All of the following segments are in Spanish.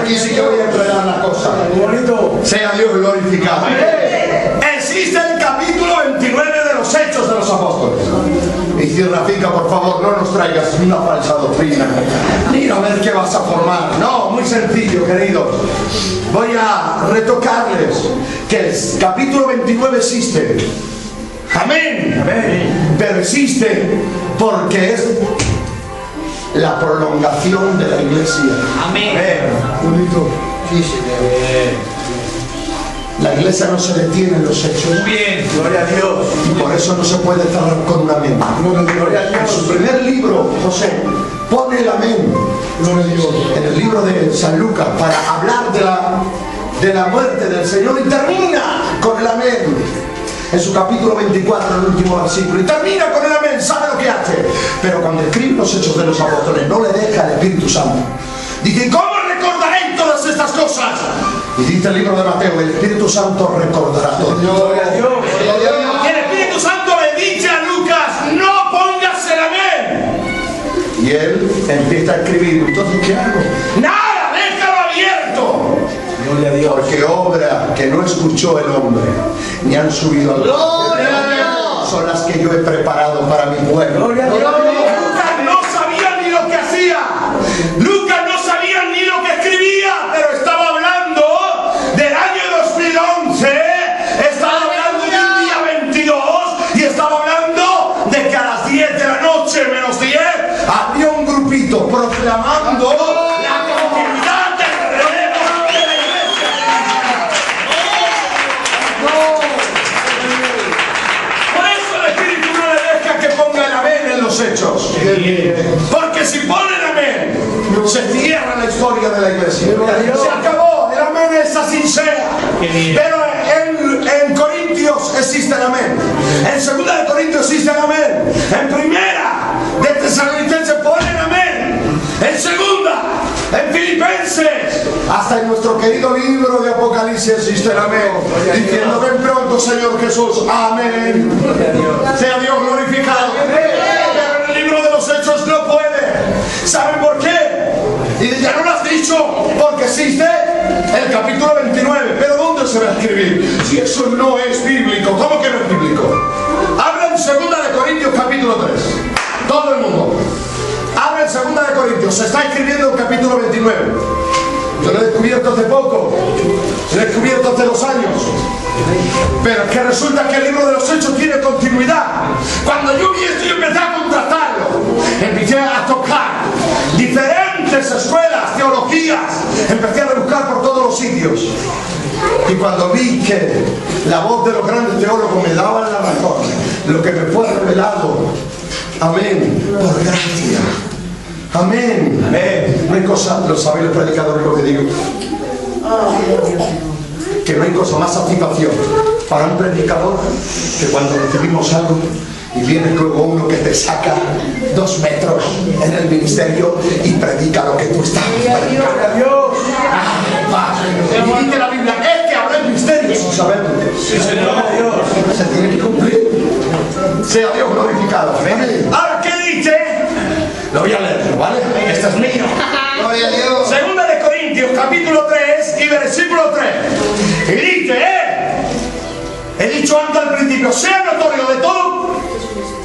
aquí sí que voy a enredar la cosa. Sea Dios glorificado. Existe el capítulo 29 de los Hechos de los Apóstoles. Y si Rafica, por favor, no nos traigas una falsa doctrina. Mira a ver qué vas a formar. No, muy sencillo, queridos. Voy a retocarles que el capítulo 29 existe. Amén. Amén. Pero existe porque es la prolongación de la iglesia. Amén. Bonito. Sí, señor. La iglesia no se detiene en los hechos. Muy bien, gloria a Dios. Y por eso no se puede cerrar con un amén. Gloria a Dios. En su primer libro, José pone el amén. Gloria a Dios. En el libro de San Lucas, para hablar de la muerte del Señor, y termina con el amén. En su capítulo 24, el último versículo, y termina con el amén. ¿Sabe lo que hace? Pero cuando escribe los Hechos de los Apóstoles, no le deja el Espíritu Santo. Dice: ¿cómo recordaréis todas estas cosas? Y dice el libro de Mateo: el Espíritu Santo recordará todo. Gloria a Dios. Y el Espíritu Santo le dice a Lucas: no pongas el amén. Y él empieza a escribir. Entonces, ¿qué hago? Nada, déjalo abierto. Gloria a Dios. Porque obra que no escuchó el hombre, ni han subido al cielo, son las que yo he preparado para mi pueblo. Gloria a Dios. Lucas no sabía ni lo que hacía. Lucas no sabía ni lo que escribía, pero estaba hablando del año 2011, estaba hablando de un día 22 y estaba hablando de que a las 10 de la noche menos 10 había un grupito proclamando la continuidad del relevo de la iglesia. Por eso el Espíritu no le deja que ponga el amén en los hechos, porque si pone el amén se cierra la historia de la iglesia. Se acabó. El amén es así sea. Pero en Corintios existe el amén. En segunda de Corintios existe el amén. En primera de Tesalonicenses pone el amén. En segunda, en Filipenses, hasta en nuestro querido libro de Apocalipsis existe el amén. Diciendo: ven pronto, Señor Jesús. Amén. Sea Dios glorificado. Pero en el libro de los Hechos no puede. ¿Saben por qué? Y ya no lo has dicho, porque existe el capítulo 29. ¿Pero dónde se va a escribir? Si eso no es bíblico. ¿Cómo que no es bíblico? Habla en 2 de Corintios capítulo 3. Todo el mundo. Habla en 2 de Corintios. Se está escribiendo el capítulo 29. Yo lo he descubierto hace poco. Lo he descubierto hace 2 años. Pero es que resulta que el libro de los Hechos tiene continuidad. Cuando yo vi esto, yo empecé a contratarlo. Empecé a tocar diferentes escuelas, teologías. Empecé a buscar por todos los sitios. Y cuando vi que la voz de los grandes teólogos me daba la razón, lo que me fue revelado, amén, por gracia. Amén. Amén. No hay cosa, lo saben los predicadores lo que digo, que no hay cosa más satisfacción para un predicador que cuando recibimos algo y viene luego uno que te saca 2 metros en el ministerio y predica lo que tú estás predicando. A Dios. Y dice la Biblia: es que habrá misterios sin saberlo. Sí, Señor. Se tiene que cumplir. Sea Dios glorificado. Amén. Ahora, ¿qué dice? Lo voy a leer, ¿vale? Este es mío. Gloria a Dios. 2 de Corintios capítulo 3 y versículo 3. Y dice: he dicho antes al principio, sea notorio de todo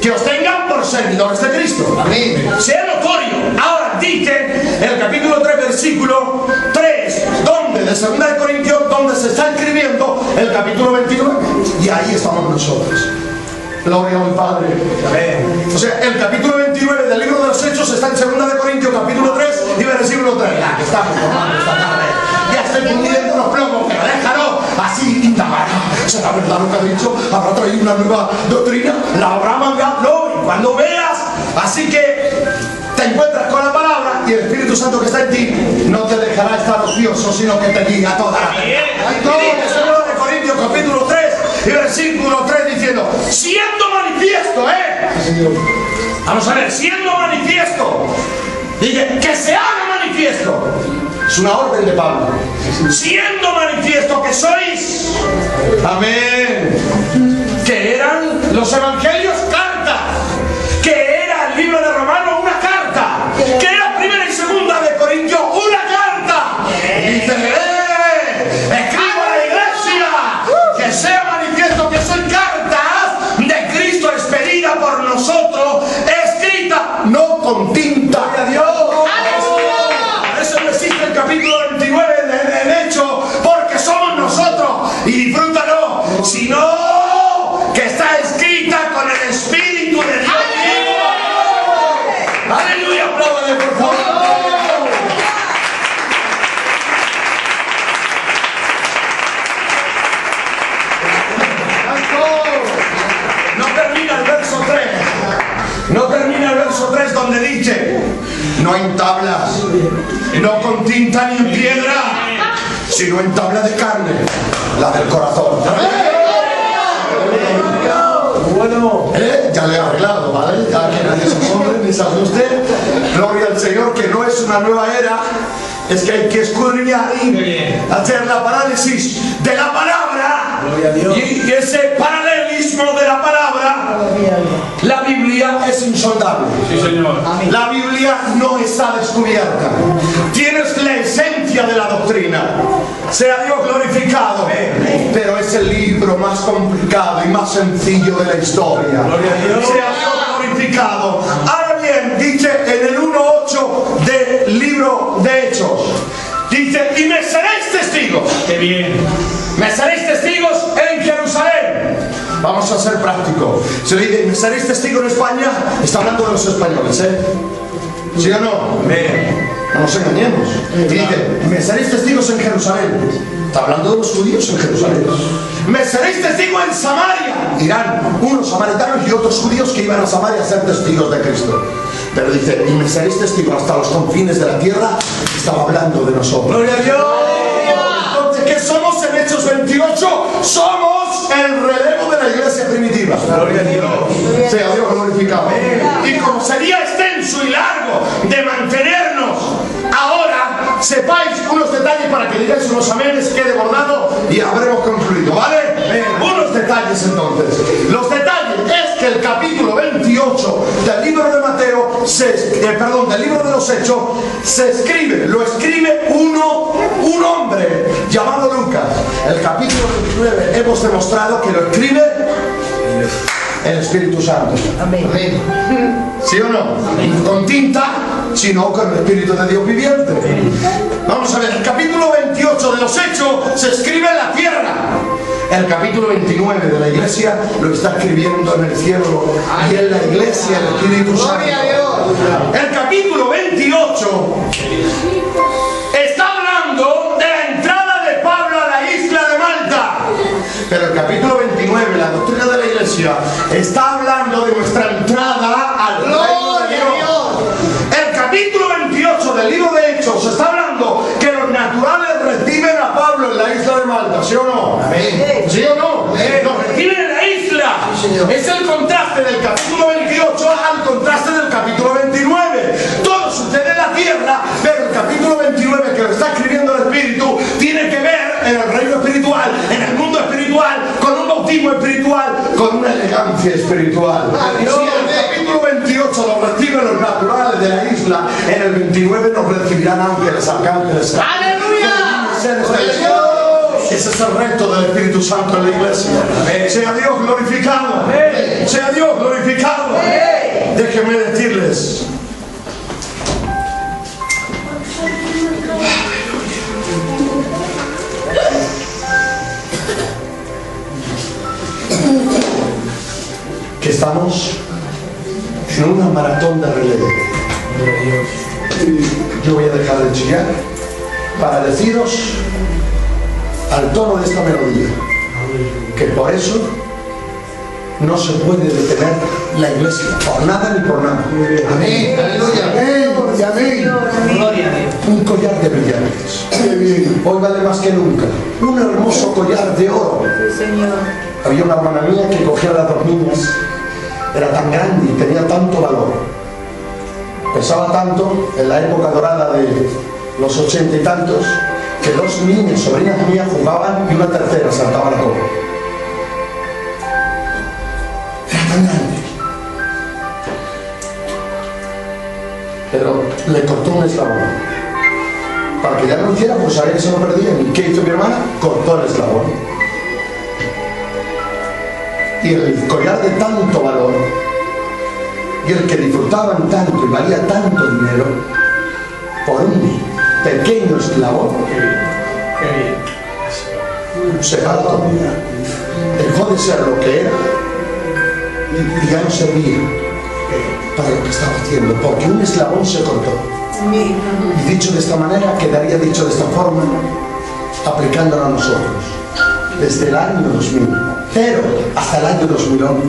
que os tengan por servidores de Cristo. Amén. Sea notorio. Ahora dice en el capítulo 3 versículo 3, donde de 2 de Corintios, donde se está escribiendo el capítulo 29. Y ahí estamos nosotros. Gloria al Padre. Amén. O sea, el capítulo 29 del libro de los Hechos está en 2 de Corintios capítulo 3 y versículo 3. Ya que estamos tomando esta tarde. Ya estoy fundiendo unos plomos, pero déjalo. Así indagará. ¿Será verdad lo que ha dicho? ¿Habrá traído una nueva doctrina? ¿La habrá mandado? No. Y cuando veas, así que te encuentras con la palabra y el Espíritu Santo que está en ti no te dejará estar ocioso, sino que te diga toda la verdad. Todo el 2 de Corintios capítulo 3 y versículo 3 diciendo: siendo manifiesto, vamos a ver, siendo manifiesto, dice que se haga manifiesto. Es una orden de Pablo. Siendo manifiesto que sois, amén, que eran los evangelios cartas, que era el libro de Romanos una carta, que era 1 y 2 de Corintios una carta. no en tablas, no con tinta ni en piedra, sino en tabla de carne, la del corazón. Bueno, ya le he arreglado, ¿vale? Ya que nadie se asombre ni se asuste. Gloria al Señor, que no es una nueva era, es que hay que escudriñar y hacer la parálisis de la palabra. Gloria a Dios. Y ese paralelismo de la palabra, la Biblia es insondable. Sí, Señor. La Biblia no está descubierta. Tienes la esencia de la doctrina. Sea Dios glorificado. Pero es el libro más complicado y más sencillo de la historia. Gloria a Dios. Sea Dios glorificado. Ahora bien, dice en el 1:8 del libro de Hechos, dice: y me seréis testigos. ¡Qué bien! Me seréis testigos en Jerusalén. Vamos a ser prácticos. Si le dice: me seréis testigos en España, está hablando de los españoles, ¿eh? ¿Sí o no? No nos engañemos. Y dice: me seréis testigos en Jerusalén. Está hablando de los judíos en Jerusalén. Me seréis testigos en Samaria. Irán unos samaritanos y otros judíos que iban a Samaria a ser testigos de Cristo. Pero dice: y me seréis testigos hasta los confines de la tierra. Estaba hablando de nosotros. ¡Gloria a Dios! Entonces, ¿qué somos en Hechos 28? Somos el relevo de la iglesia primitiva. ¡Gloria a Dios! Sea Dios glorificado. Y como sería extenso y largo de mantenernos, ahora sepáis unos detalles para que digáis unos amenes, quede bordado y habremos concluido, ¿vale? Unos detalles entonces. Los detalles es que el capítulo 28 del libro de Mateo, del libro de los Hechos, lo escribe un hombre llamado Lucas. El capítulo 29 hemos demostrado que lo escribe el Espíritu Santo. Amén. ¿Sí o no? Amén. Con tinta, sino con el Espíritu de Dios viviente. Vamos a ver, el capítulo 28 de los Hechos se escribe en la tierra. El capítulo 29 de la iglesia lo está escribiendo en el cielo y en la iglesia el Espíritu Santo. El capítulo 28 está hablando de la entrada de Pablo a la isla de Malta. Pero el capítulo 29, la doctrina de la iglesia, está hablando de nuestra entrada al reino de Dios. El capítulo 28 del libro de Hechos está hablando que los naturales reciben a Pablo en la isla de Malta, ¿sí o no? Amén. ¿Sí o no? Los reciben en la isla. Sí, es el contraste del capítulo 28 al contraste del capítulo 29. Todo sucede en la tierra, pero el capítulo 29 que lo está escribiendo el Espíritu tiene que ver en el reino espiritual, en el mundo espiritual, con un bautismo espiritual, con una elegancia espiritual. Si en el capítulo 28 lo reciben los naturales de la isla, en el 29 nos recibirán ángeles, arcángeles. ¡Aleluya! Ese es el reto del Espíritu Santo en la iglesia. Sea Dios glorificado. Sea Dios glorificado. Déjenme decirles, que estamos en una maratón de relevo. Yo voy a dejar de chillar para deciros al tono de esta melodía que por eso no se puede detener la iglesia, por nada ni por nada. Amén. Aleluya. Amén. Un collar de brillantes. Hoy vale más que nunca. Un hermoso collar de oro. Había una hermana mía que cogía a las dos niñas. Era tan grande y tenía tanto valor. Pesaba tanto en la época dorada de los 80 y tantos, que dos niñas, sobrinas mías, jugaban y una tercera saltaba a la copa. Era tan grande. Pero le cortó un eslabón. Para que ya no lo hiciera, pues sabía que se lo perdían. ¿Y qué hizo mi hermana? Cortó el eslabón. Y el collar de tanto valor, y el que disfrutaban tanto y valía tanto dinero, por un pequeño eslabón, se faltó. Dejó de ser lo que era y ya no servía para lo que estaba haciendo, porque un eslabón se cortó. Y dicho de esta manera, quedaría dicho de esta forma, aplicándolo a nosotros. Desde el año 2000, pero hasta el año 2011,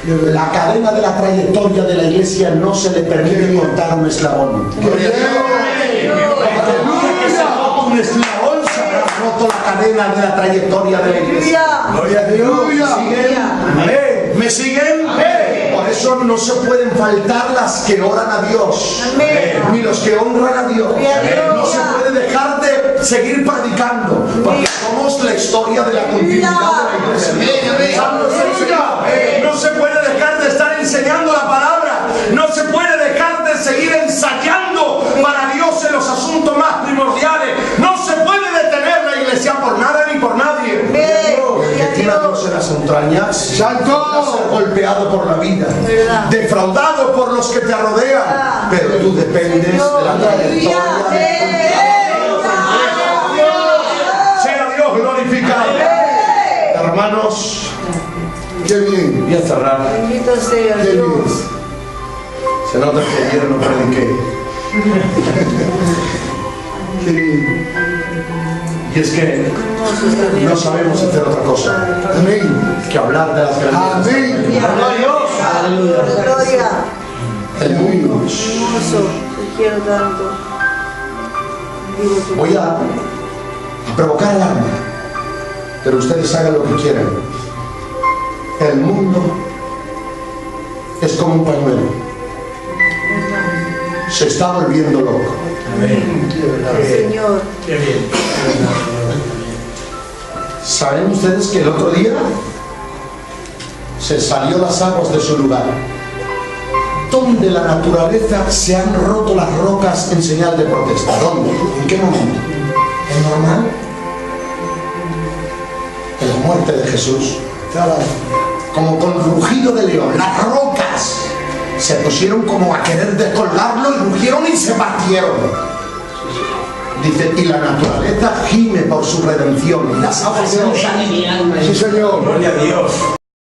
La cadena de la trayectoria de la iglesia no se le permite cortar un eslabón. Porque el día que se rota un eslabón se habrá roto la cadena de la trayectoria de la iglesia. Gloria a Dios. ¿Siguen? ¿Me siguen? Por eso no se pueden faltar las que oran a Dios, ni los que honran a Dios. No se puede dejar de seguir predicando, porque somos la historia de la continuidad de la iglesia. No se puede dejar de estar enseñando la palabra, no se puede dejar de seguir ensayando para Dios en los asuntos más primordiales. No se puede detener la iglesia por nada ni por nadie. El que tiene a Dios en las entrañas va a ser golpeado por la vida, defraudado por los que te rodean, pero tú dependes de la trayectoria. Sea Dios glorificado. Hermanos, qué bien. Voy a cerrar. Bendito sea Qué Dios. bien. Se nota que ayer no prediqué. Qué bien. Y es que no sabemos hacer otra cosa. Amén. Que hablar de las grandezas. Amén. Gloria. El mundo. Hermoso. Te quiero tanto. Vivo tu Voy a provocar el alma, pero ustedes hagan lo que quieran. El mundo es como un pañuelo. Se está volviendo loco. Señor. ¿Saben ustedes que el otro día se salió las aguas de su lugar? ¿Dónde la naturaleza se han roto las rocas en señal de protesta? ¿Dónde? ¿En qué momento? ¿Es normal? En la muerte de Jesús. Como con rugido de león, las rocas se pusieron como a querer descolgarlo y rugieron y se partieron. Dice, y la naturaleza gime por su redención y las aguas se nos han... mi alma. Sí, Señor. Gloria a Dios.